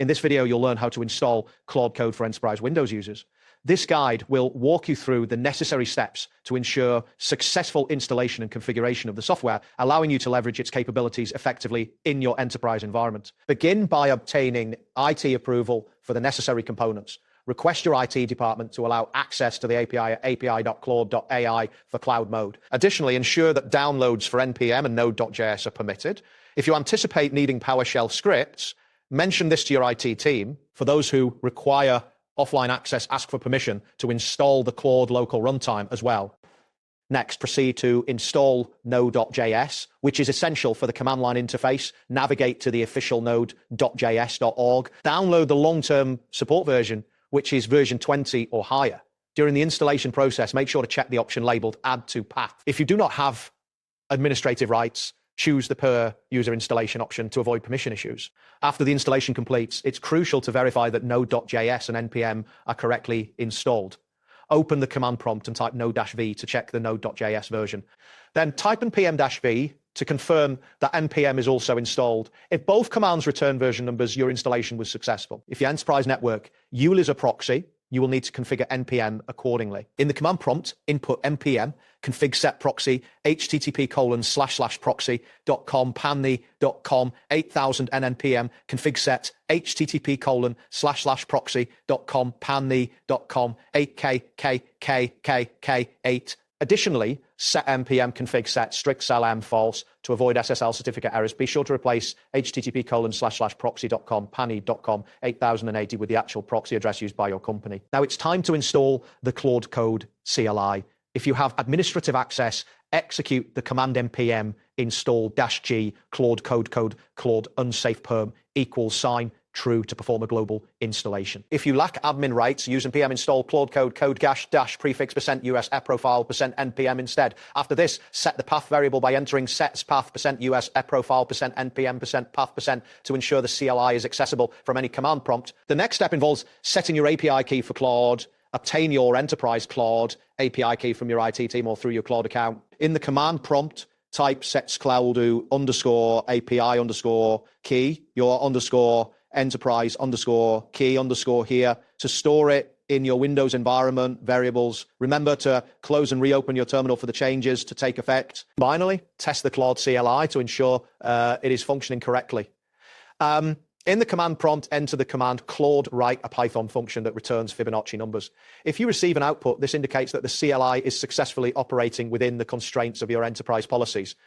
In this video, you'll learn how to install Claude Code for enterprise Windows users. This guide will walk you through the necessary steps to ensure successful installation and configuration of the software, allowing you to leverage its capabilities effectively in your enterprise environment. Begin by obtaining IT approval for the necessary components. Request your IT department to allow access to the API at api.claude.ai for cloud mode. Additionally, ensure that downloads for NPM and Node.js are permitted. If you anticipate needing PowerShell scripts, mention this to your IT team. For those who require offline access, ask for permission to install the Claude local runtime as well. Next, proceed to install Node.js, which is essential for the command line interface. Navigate to the official node.js.org. Download the long-term support version, which is version 20 or higher. During the installation process, make sure to check the option labeled Add to Path. If you do not have administrative rights, choose the per user installation option to avoid permission issues. After the installation completes, it's crucial to verify that Node.js and NPM are correctly installed. Open the command prompt and type node-v to check the Node.js version. Then type npm-v to confirm that npm is also installed. If both commands return version numbers, your installation was successful. If your enterprise network EUL is a proxy, you will need to configure npm accordingly. In the command prompt, input npm, config set proxy, http://proxy.com, panny.com, 8000 nnpm, config set, http://proxy.com, panny.com, 8kkkkk8. Additionally, set npm config set strict lm false to avoid SSL certificate errors. Be sure to replace http://proxy.com, panny.com, 8080 with the actual proxy address used by your company. Now it's time to install the Claude Code CLI. If you have administrative access, execute the command npm install -g Claude Code Claude unsafe perm =, true to perform a global installation. If you lack admin rights, use npm install Claude Code prefix %US profile %npm instead. After this, set the path variable by entering sets path %US profile %npm path to ensure the CLI is accessible from any command prompt. The next step involves setting your API key for Claude. Obtain your enterprise Claude API key from your IT team or through your Claude account. In the command prompt, type setscloud_API_key, your _enterprise_key_ here to store it in your Windows environment variables. Remember to close and reopen your terminal for the changes to take effect. Finally, test the Claude CLI to ensure it is functioning correctly. In the command prompt, enter the command Claude write a Python function that returns Fibonacci numbers. If you receive an output, this indicates that the CLI is successfully operating within the constraints of your enterprise policies.